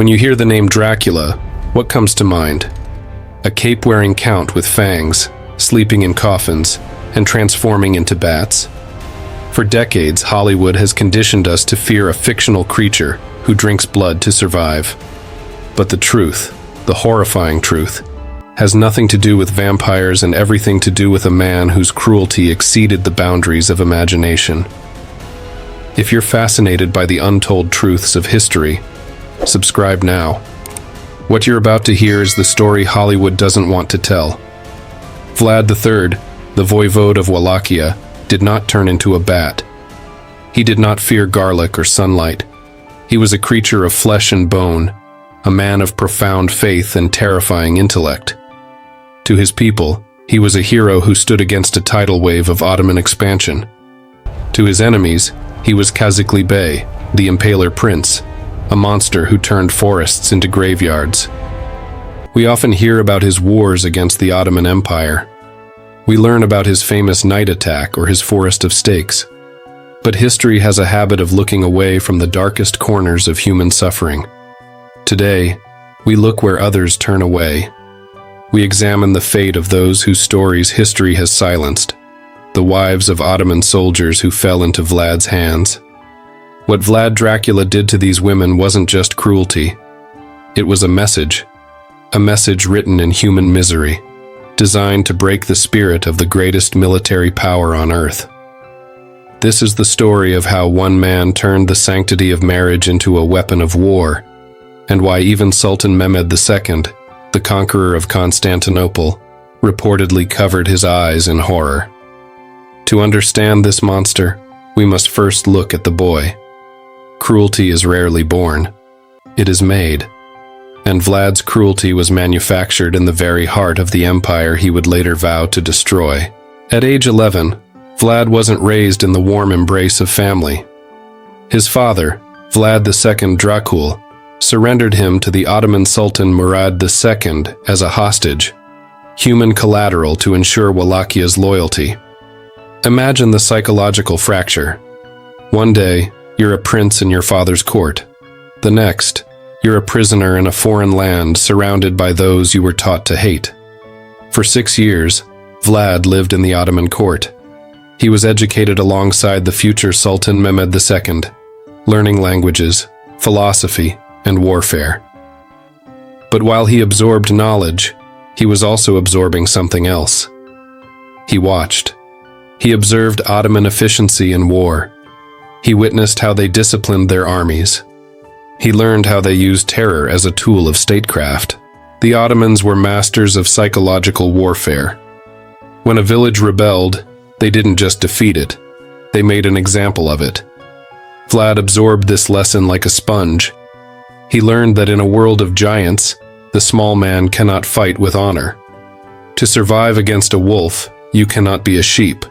When you hear the name Dracula, what comes to mind? A cape-wearing count with fangs, sleeping in coffins, and transforming into bats? For decades, Hollywood has conditioned us to fear a fictional creature who drinks blood to survive. But the truth, the horrifying truth, has nothing to do with vampires and everything to do with a man whose cruelty exceeded the boundaries of imagination. If you're fascinated by the untold truths of history, subscribe now. What you're about to hear is the story Hollywood doesn't want to tell. Vlad III, the Voivode of Wallachia, did not turn into a bat. He did not fear garlic or sunlight. He was a creature of flesh and bone, a man of profound faith and terrifying intellect. To his people, he was a hero who stood against a tidal wave of Ottoman expansion. To his enemies, he was Kazikli Bey, the Impaler prince, a monster who turned forests into graveyards. We often hear about his wars against the Ottoman Empire. We learn about his famous night attack or his forest of stakes. But history has a habit of looking away from the darkest corners of human suffering. Today, we look where others turn away. We examine the fate of those whose stories history has silenced, the wives of Ottoman soldiers who fell into Vlad's hands. What Vlad Dracula did to these women wasn't just cruelty. It was a message written in human misery, designed to break the spirit of the greatest military power on earth. This is the story of how one man turned the sanctity of marriage into a weapon of war, and why even Sultan Mehmed II, the conqueror of Constantinople, reportedly covered his eyes in horror. To understand this monster, we must first look at the boy. Cruelty is rarely born. It is made. And Vlad's cruelty was manufactured in the very heart of the empire he would later vow to destroy. At age 11, Vlad wasn't raised in the warm embrace of family. His father, Vlad II Dracula, surrendered him to the Ottoman Sultan Murad II as a hostage, human collateral to ensure Wallachhia's loyalty. Imagine the psychological fracture. One day, you're a prince in your father's court. The next, you're a prisoner in a foreign land surrounded by those you were taught to hate. For 6 years, Vlad lived in the Ottoman court. He was educated alongside the future Sultan Mehmed II, learning languages, philosophy, and warfare. But while he absorbed knowledge, he was also absorbing something else. He watched. He observed Ottoman efficiency in war. He witnessed how they disciplined their armies. He learned how they used terror as a tool of statecraft. The Ottomans were masters of psychological warfare. When a village rebelled, they didn't just defeat it, they made an example of it. Vlad absorbed this lesson like a sponge. He learned that in a world of giants, the small man cannot fight with honor. To survive against a wolf, you cannot be a sheep.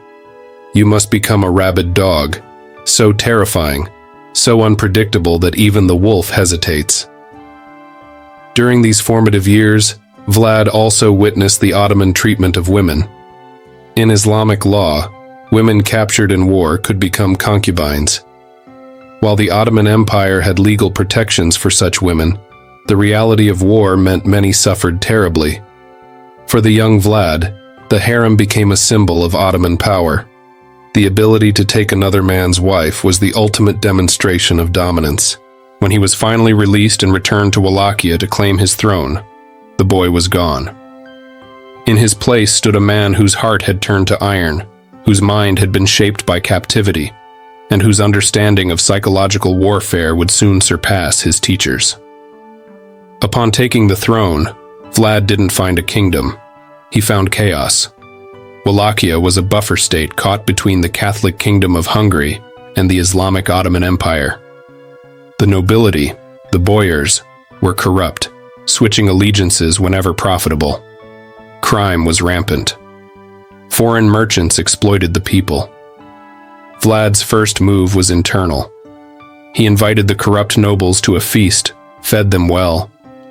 You must become a rabid dog, so terrifying, so unpredictable that even the wolf hesitates. During these formative years, Vlad also witnessed the Ottoman treatment of women. In Islamic law, women captured in war could become concubines. While the Ottoman Empire had legal protections for such women, the reality of war meant many suffered terribly. For the young Vlad, the harem became a symbol of Ottoman power. The ability to take another man's wife was the ultimate demonstration of dominance. When he was finally released and returned to Wallachia to claim his throne, the boy was gone. In his place stood a man whose heart had turned to iron, whose mind had been shaped by captivity, and whose understanding of psychological warfare would soon surpass his teachers. Upon taking the throne, Vlad didn't find a kingdom. He found chaos. Wallachia was a buffer state caught between the Catholic Kingdom of Hungary and the Islamic Ottoman Empire. The nobility, the boyars, were corrupt, switching allegiances whenever profitable. Crime was rampant. Foreign merchants exploited the people. Vlad's first move was internal. He invited the corrupt nobles to a feast, fed them well,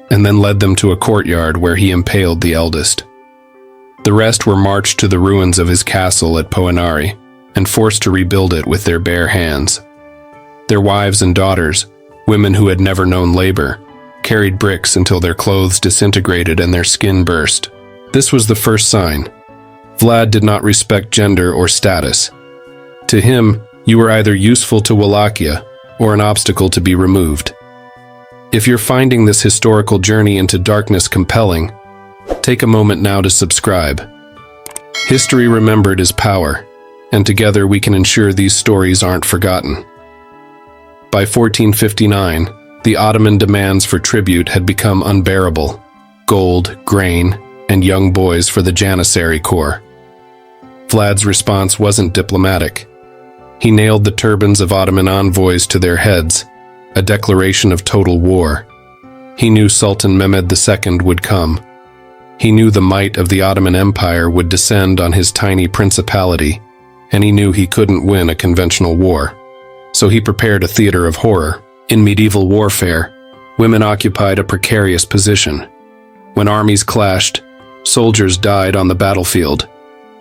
and then led them to a courtyard where he impaled the eldest. The rest were marched to the ruins of his castle at Poenari and forced to rebuild it with their bare hands. Their wives and daughters, women who had never known labor, carried bricks until their clothes disintegrated and their skin burst. This was the first sign. Vlad did not respect gender or status. To him, you were either useful to Wallachia or an obstacle to be removed. If you're finding this historical journey into darkness compelling, take a moment now to subscribe. History remembered is power, and together we can ensure these stories aren't forgotten. By 1459, the Ottoman demands for tribute had become unbearable: gold, grain, and young boys for the Janissary Corps. Vlad's response wasn't diplomatic. He nailed the turbans of Ottoman envoys to their heads, a declaration of total war. He knew Sultan Mehmed II would come. He knew the might of the Ottoman Empire would descend on his tiny principality, and he knew he couldn't win a conventional war. So he prepared a theater of horror. In medieval warfare, women occupied a precarious position. When armies clashed, soldiers died on the battlefield,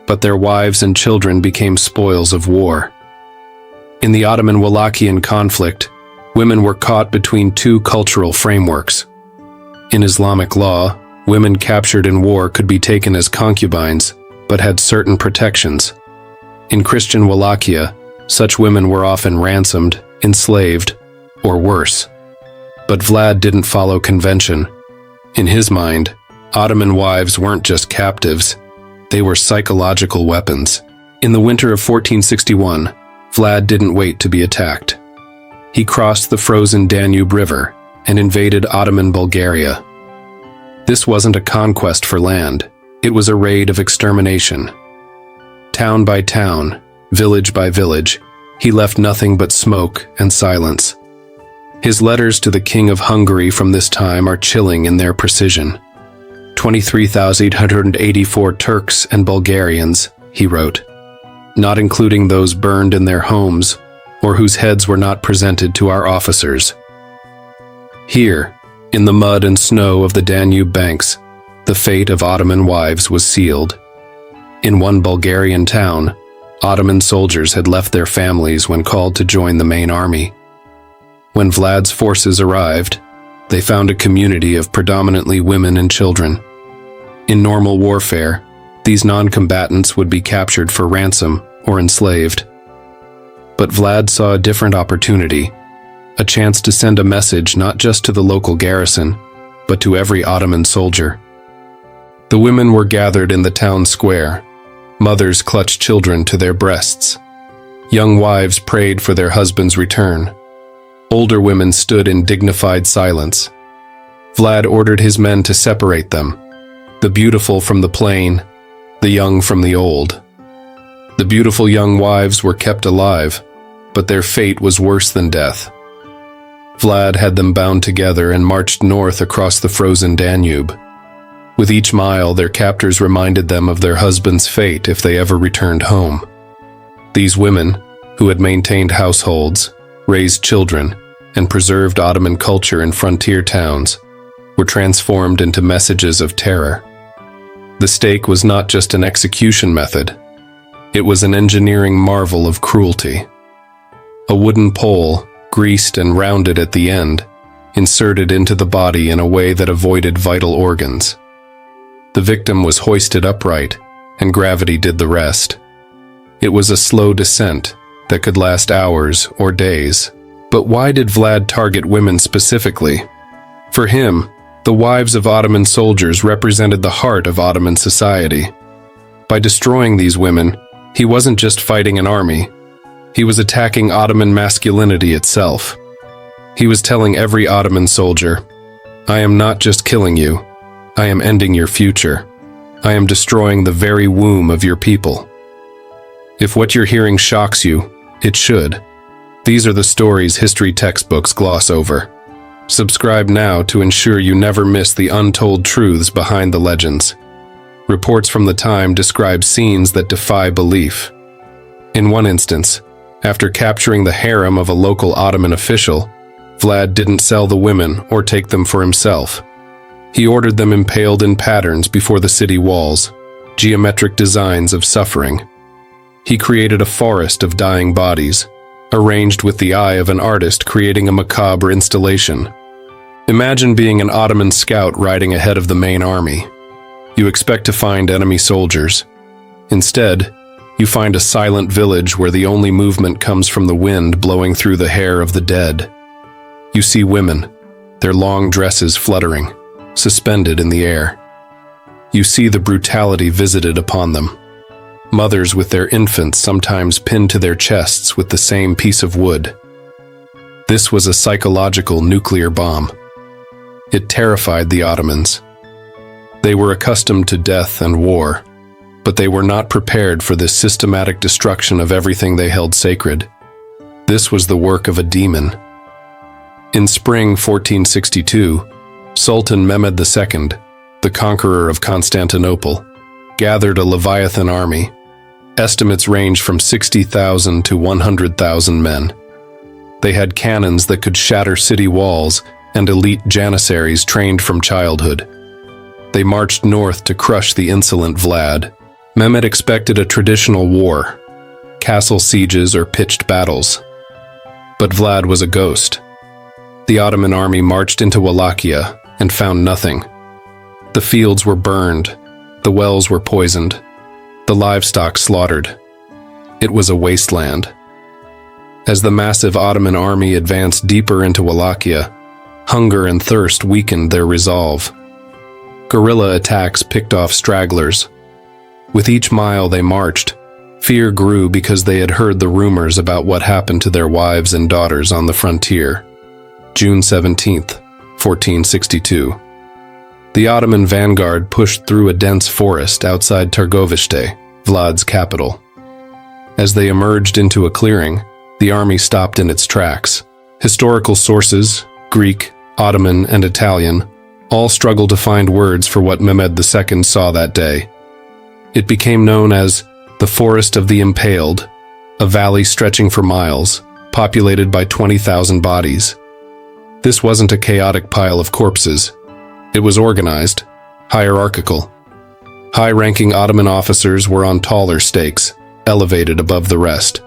but their wives and children became spoils of war. In the Ottoman-Wallachian conflict, women were caught between two cultural frameworks. In Islamic law, women captured in war could be taken as concubines, but had certain protections. In Christian Wallachia, such women were often ransomed, enslaved, or worse. But Vlad didn't follow convention. In his mind, Ottoman wives weren't just captives, they were psychological weapons. In the winter of 1461, Vlad didn't wait to be attacked. He crossed the frozen Danube River and invaded Ottoman Bulgaria. This wasn't a conquest for land, it was a raid of extermination. Town by town, village by village, he left nothing but smoke and silence. His letters to the King of Hungary from this time are chilling in their precision. 23,884 Turks and Bulgarians, he wrote, not including those burned in their homes or whose heads were not presented to our officers. Here, in the mud and snow of the Danube banks, the fate of Ottoman wives was sealed. In one Bulgarian town, Ottoman soldiers had left their families when called to join the main army. When Vlad's forces arrived, they found a community of predominantly women and children. In normal warfare, these non-combatants would be captured for ransom or enslaved. But Vlad saw a different opportunity, a chance to send a message not just to the local garrison, but to every Ottoman soldier. The women were gathered in the town square. Mothers clutched children to their breasts. Young wives prayed for their husband's return. Older women stood in dignified silence. Vlad ordered his men to separate them, the beautiful from the plain, the young from the old. The beautiful young wives were kept alive, but their fate was worse than death. Vlad had them bound together and marched north across the frozen Danube. With each mile, their captors reminded them of their husband's fate if they ever returned home. These women, who had maintained households, raised children, and preserved Ottoman culture in frontier towns, were transformed into messages of terror. The stake was not just an execution method, it was an engineering marvel of cruelty. A wooden pole, greased and rounded at the end, inserted into the body in a way that avoided vital organs. The victim was hoisted upright, and gravity did the rest. It was a slow descent that could last hours or days. But why did Vlad target women specifically? For him, the wives of Ottoman soldiers represented the heart of Ottoman society. By destroying these women, he wasn't just fighting an army, he was attacking Ottoman masculinity itself. He was telling every Ottoman soldier, I am not just killing you, I am ending your future. I am destroying the very womb of your people. If what you're hearing shocks you, it should. These are the stories history textbooks gloss over. Subscribe now to ensure you never miss the untold truths behind the legends. Reports from the time describe scenes that defy belief. In one instance, after capturing the harem of a local Ottoman official, Vlad didn't sell the women or take them for himself. He ordered them impaled in patterns before the city walls, geometric designs of suffering. He created a forest of dying bodies, arranged with the eye of an artist creating a macabre installation. Imagine being an Ottoman scout riding ahead of the main army. You expect to find enemy soldiers. Instead, you find a silent village where the only movement comes from the wind blowing through the hair of the dead. You see women, their long dresses fluttering, suspended in the air. You see the brutality visited upon them. Mothers with their infants sometimes pinned to their chests with the same piece of wood. This was a psychological nuclear bomb. It terrified the Ottomans. They were accustomed to death and war, but they were not prepared for this systematic destruction of everything they held sacred. This was the work of a demon. In spring 1462, Sultan Mehmed II, the conqueror of Constantinople, gathered a Leviathan army. Estimates range from 60,000 to 100,000 men. They had cannons that could shatter city walls and elite janissaries trained from childhood. They marched north to crush the insolent Vlad. Mehmed expected a traditional war, castle sieges or pitched battles. But Vlad was a ghost. The Ottoman army marched into Wallachia and found nothing. The fields were burned, the wells were poisoned, the livestock slaughtered. It was a wasteland. As the massive Ottoman army advanced deeper into Wallachia, hunger and thirst weakened their resolve. Guerrilla attacks picked off stragglers. With each mile they marched, fear grew because they had heard the rumors about what happened to their wives and daughters on the frontier. June 17, 1462. The Ottoman vanguard pushed through a dense forest outside Targovishte, Vlad's capital. As they emerged into a clearing, the army stopped in its tracks. Historical sources, Greek, Ottoman, and Italian, all struggle to find words for what Mehmed II saw that day. It became known as the Forest of the Impaled, a valley stretching for miles, populated by 20,000 bodies. This wasn't a chaotic pile of corpses. It was organized, hierarchical. High-ranking Ottoman officers were on taller stakes, elevated above the rest.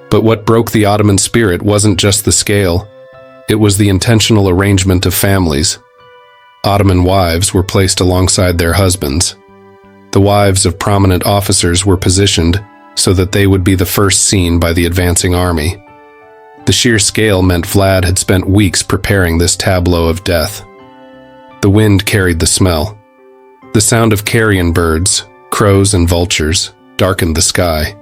But what broke the Ottoman spirit wasn't just the scale, it was the intentional arrangement of families. Ottoman wives were placed alongside their husbands. The wives of prominent officers were positioned so that they would be the first seen by the advancing army. The sheer scale meant Vlad had spent weeks preparing this tableau of death. The wind carried the smell. The sound of carrion birds, crows and vultures, darkened the sky.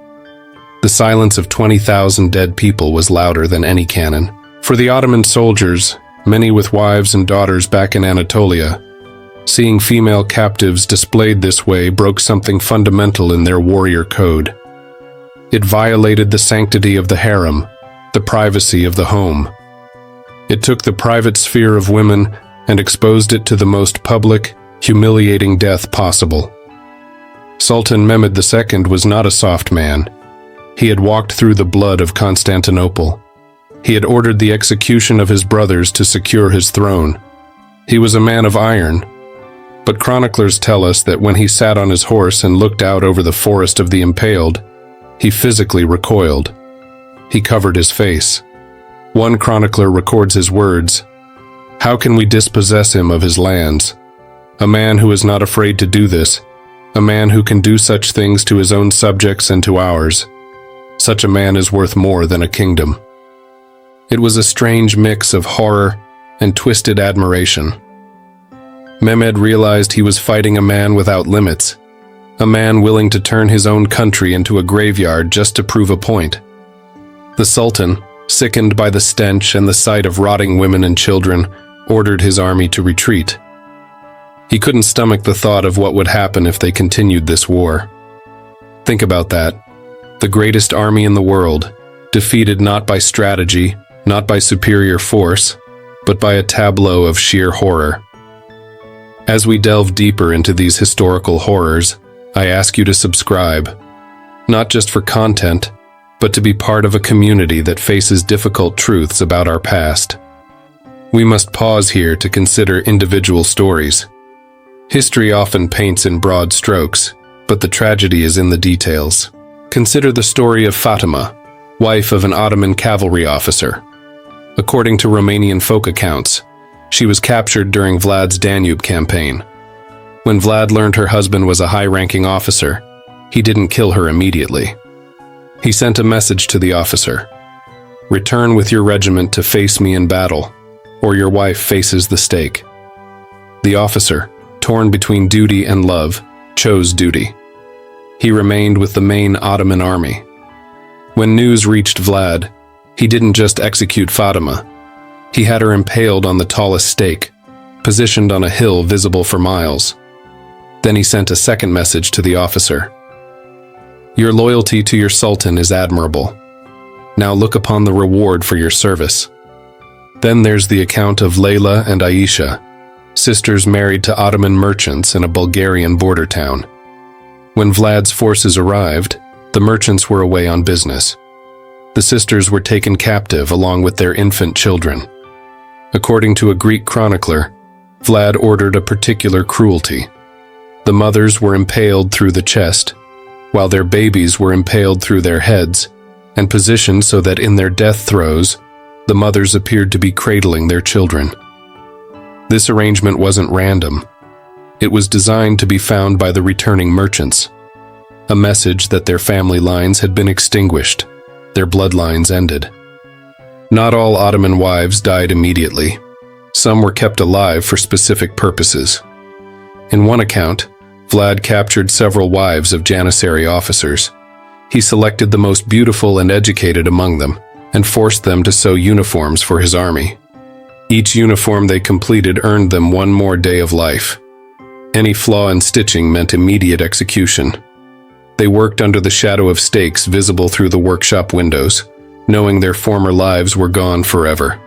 The silence of 20,000 dead people was louder than any cannon. For the Ottoman soldiers, many with wives and daughters back in Anatolia, seeing female captives displayed this way broke something fundamental in their warrior code. It violated the sanctity of the harem, the privacy of the home. It took the private sphere of women and exposed it to the most public, humiliating death possible. Sultan Mehmed II was not a soft man. He had walked through the blood of Constantinople. He had ordered the execution of his brothers to secure his throne. He was a man of iron. But chroniclers tell us that when he sat on his horse and looked out over the forest of the Impaled, he physically recoiled. He covered his face. One chronicler records his words, "How can we dispossess him of his lands? A man who is not afraid to do this, a man who can do such things to his own subjects and to ours. Such a man is worth more than a kingdom." It was a strange mix of horror and twisted admiration. Mehmed realized he was fighting a man without limits, a man willing to turn his own country into a graveyard just to prove a point. The Sultan, sickened by the stench and the sight of rotting women and children, ordered his army to retreat. He couldn't stomach the thought of what would happen if they continued this war. Think about that. The greatest army in the world, defeated not by strategy, not by superior force, but by a tableau of sheer horror. As we delve deeper into these historical horrors, I ask you to subscribe, not just for content, but to be part of a community that faces difficult truths about our past. We must pause here to consider individual stories. History often paints in broad strokes, but the tragedy is in the details. Consider the story of Fatima, wife of an Ottoman cavalry officer. According to Romanian folk accounts, She was captured during Vlad's Danube campaign. When Vlad learned her husband was a high-ranking officer, he didn't kill her immediately. He sent a message to the officer: "Return with your regiment to face me in battle, or your wife faces the stake." The officer, torn between duty and love, chose duty. He remained with the main Ottoman army. When news reached Vlad, he didn't just execute Fatima. He had her impaled on the tallest stake, positioned on a hill visible for miles. Then he sent a second message to the officer: "Your loyalty to your sultan is admirable. Now look upon the reward for your service." Then there's the account of Layla and Aisha, sisters married to Ottoman merchants in a Bulgarian border town. When Vlad's forces arrived, the merchants were away on business. The sisters were taken captive along with their infant children. According to a Greek chronicler, Vlad ordered a particular cruelty. The mothers were impaled through the chest, while their babies were impaled through their heads, and positioned so that in their death throes, the mothers appeared to be cradling their children. This arrangement wasn't random. It was designed to be found by the returning merchants, a message that their family lines had been extinguished, their bloodlines ended. Not all Ottoman wives died immediately. Some were kept alive for specific purposes. In one account, Vlad captured several wives of Janissary officers. He selected the most beautiful and educated among them, and forced them to sew uniforms for his army. Each uniform they completed earned them one more day of life. Any flaw in stitching meant immediate execution. They worked under the shadow of stakes visible through the workshop windows, knowing their former lives were gone forever.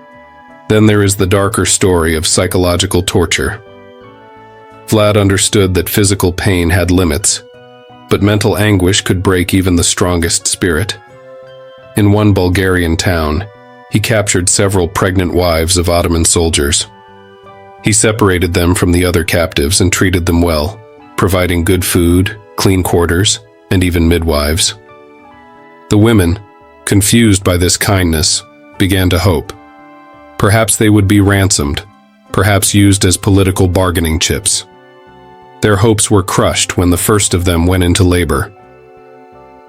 Then there is the darker story of psychological torture. Vlad understood that physical pain had limits, but mental anguish could break even the strongest spirit. In one Bulgarian town, he captured several pregnant wives of Ottoman soldiers. He separated them from the other captives and treated them well, providing good food, clean quarters, and even midwives. The women, confused by this kindness, began to hope. Perhaps they would be ransomed, perhaps used as political bargaining chips. Their hopes were crushed when the first of them went into labor.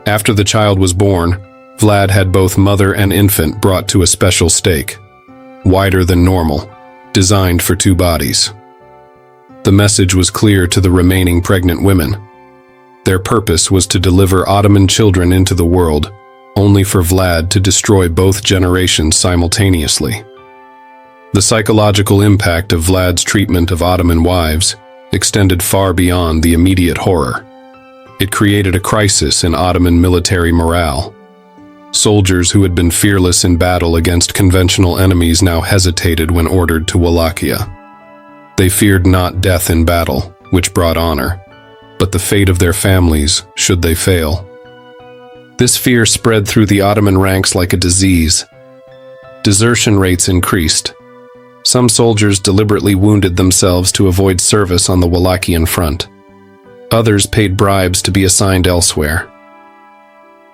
After the child was born, Vlad had both mother and infant brought to a special stake, wider than normal, designed for 2 bodies. The message was clear to the remaining pregnant women. Their purpose was to deliver Ottoman children into the world, only for Vlad to destroy both generations simultaneously. The psychological impact of Vlad's treatment of Ottoman wives extended far beyond the immediate horror. It created a crisis in Ottoman military morale. Soldiers who had been fearless in battle against conventional enemies now hesitated when ordered to Wallachia. They feared not death in battle, which brought honor, but the fate of their families should they fail. This fear spread through the Ottoman ranks like a disease. Desertion rates increased. Some soldiers deliberately wounded themselves to avoid service on the Wallachian front. Others paid bribes to be assigned elsewhere.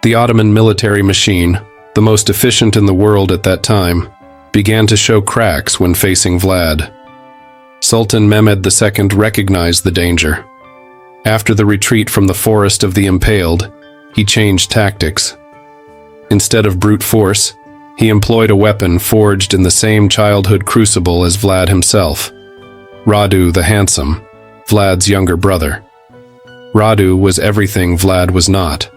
The Ottoman military machine, the most efficient in the world at that time, began to show cracks when facing Vlad. Sultan Mehmed II recognized the danger. After the retreat from the forest of the Impaled, he changed tactics. Instead of brute force, he employed a weapon forged in the same childhood crucible as Vlad himself. Radu the Handsome, Vlad's younger brother. Radu was everything Vlad was not: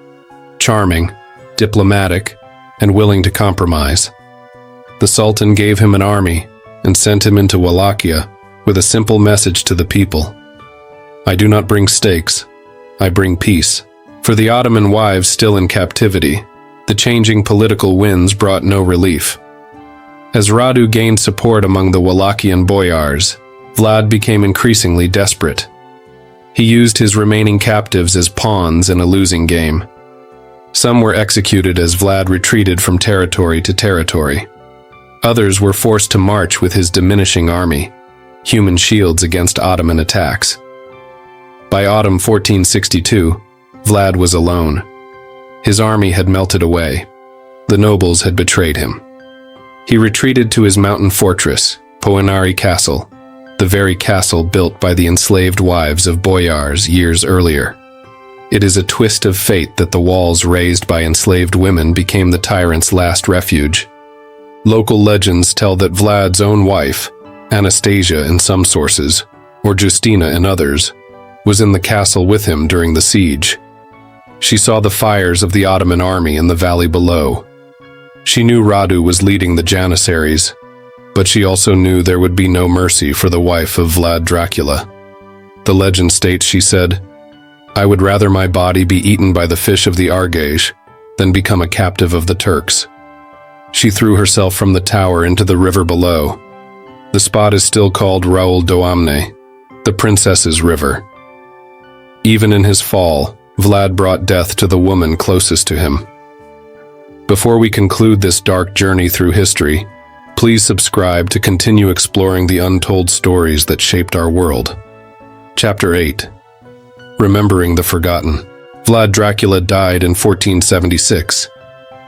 charming, diplomatic, and willing to compromise. The Sultan gave him an army and sent him into Wallachia with a simple message to the people: "I do not bring stakes, I bring peace." For the Ottoman wives still in captivity, the changing political winds brought no relief. As Radu gained support among the Wallachian boyars, Vlad became increasingly desperate. He used his remaining captives as pawns in a losing game. Some were executed as Vlad retreated from territory to territory. Others were forced to march with his diminishing army, human shields against Ottoman attacks. By autumn 1462, Vlad was alone. His army had melted away. The nobles had betrayed him. He retreated to his mountain fortress, Poenari Castle, the very castle built by the enslaved wives of boyars years earlier. It is a twist of fate that the walls raised by enslaved women became the tyrant's last refuge. Local legends tell that Vlad's own wife, Anastasia in some sources, or Justina in others, was in the castle with him during the siege. She saw the fires of the Ottoman army in the valley below. She knew Radu was leading the Janissaries, but she also knew there would be no mercy for the wife of Vlad Dracula. The legend states she said, "I would rather my body be eaten by the fish of the Argesh than become a captive of the Turks." She threw herself from the tower into the river below. The spot is still called Raoul Doamne, the Princess's River. Even in his fall, Vlad brought death to the woman closest to him. Before we conclude this dark journey through history, please subscribe to continue exploring the untold stories that shaped our world. Chapter 8. Remembering the Forgotten. Vlad Dracula died in 1476.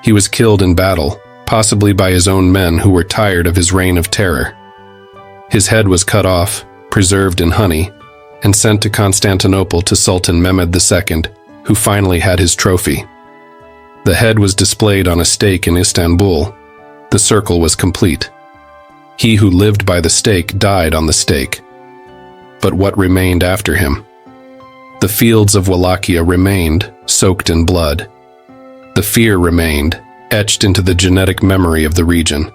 He was killed in battle, possibly by his own men who were tired of his reign of terror. His head was cut off, preserved in honey, and sent to Constantinople to Sultan Mehmed II, who finally had his trophy. The head was displayed on a stake in Istanbul. The circle was complete. He who lived by the stake died on the stake. But what remained after him? The fields of Wallachia remained, soaked in blood. The fear remained, etched into the genetic memory of the region.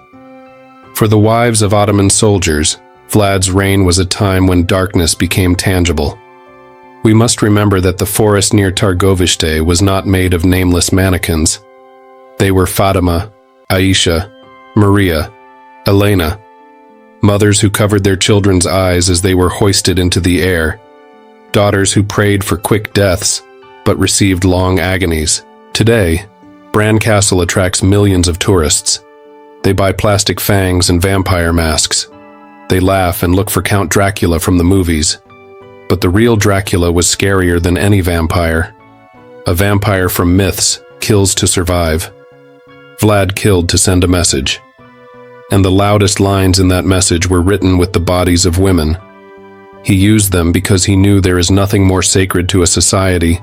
For the wives of Ottoman soldiers, Vlad's reign was a time when darkness became tangible. We must remember that the forest near Targovishte was not made of nameless mannequins. They were Fatima, Aisha, Maria, Elena, mothers who covered their children's eyes as they were hoisted into the air, daughters who prayed for quick deaths but received long agonies. Today, Bran Castle attracts millions of tourists. They buy plastic fangs and vampire masks. They laugh and look for Count Dracula from the movies. But the real Dracula was scarier than any vampire. A vampire from myths kills to survive. Vlad killed to send a message. And the loudest lines in that message were written with the bodies of women. He used them because he knew there is nothing more sacred to a society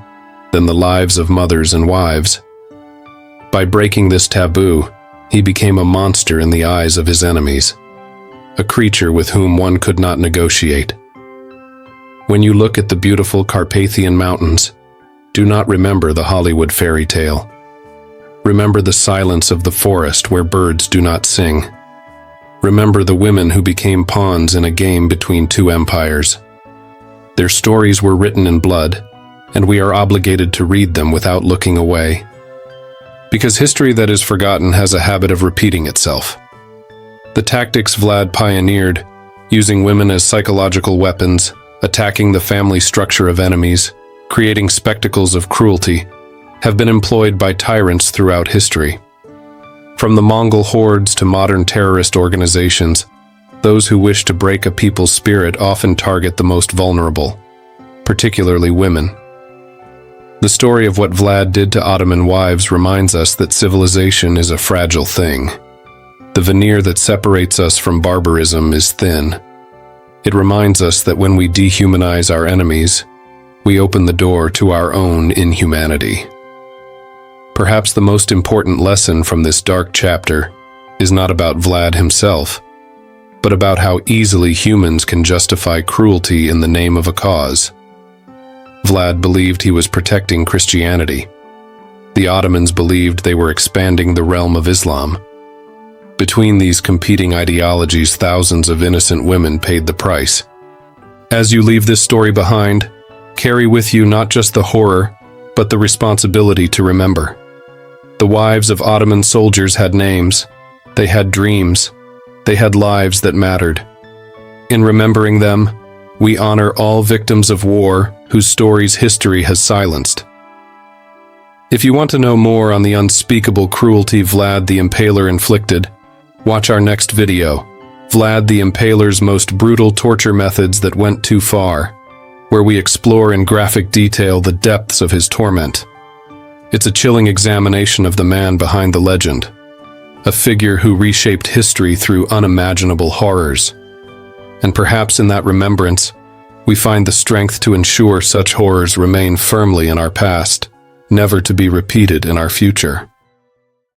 than the lives of mothers and wives. By breaking this taboo, he became a monster in the eyes of his enemies, a creature with whom one could not negotiate. When you look at the beautiful Carpathian Mountains, do not remember the Hollywood fairy tale. Remember the silence of the forest where birds do not sing. Remember the women who became pawns in a game between two empires. Their stories were written in blood, and we are obligated to read them without looking away. Because history that is forgotten has a habit of repeating itself. The tactics Vlad pioneered, using women as psychological weapons, attacking the family structure of enemies, creating spectacles of cruelty, have been employed by tyrants throughout history. From the Mongol hordes to modern terrorist organizations, those who wish to break a people's spirit often target the most vulnerable, particularly women. The story of what Vlad did to Ottoman wives reminds us that civilization is a fragile thing. The veneer that separates us from barbarism is thin. It reminds us that when we dehumanize our enemies, we open the door to our own inhumanity. Perhaps the most important lesson from this dark chapter is not about Vlad himself, but about how easily humans can justify cruelty in the name of a cause. Vlad believed he was protecting Christianity. The Ottomans believed they were expanding the realm of Islam. Between these competing ideologies, thousands of innocent women paid the price. As you leave this story behind, carry with you not just the horror, but the responsibility to remember. The wives of Ottoman soldiers had names, they had dreams, they had lives that mattered. In remembering them, we honor all victims of war whose stories history has silenced. If you want to know more on the unspeakable cruelty Vlad the Impaler inflicted, watch our next video, Vlad the Impaler's most brutal torture methods that went too far, where we explore in graphic detail the depths of his torment. It's a chilling examination of the man behind the legend, a figure who reshaped history through unimaginable horrors. And perhaps in that remembrance, we find the strength to ensure such horrors remain firmly in our past, never to be repeated in our future.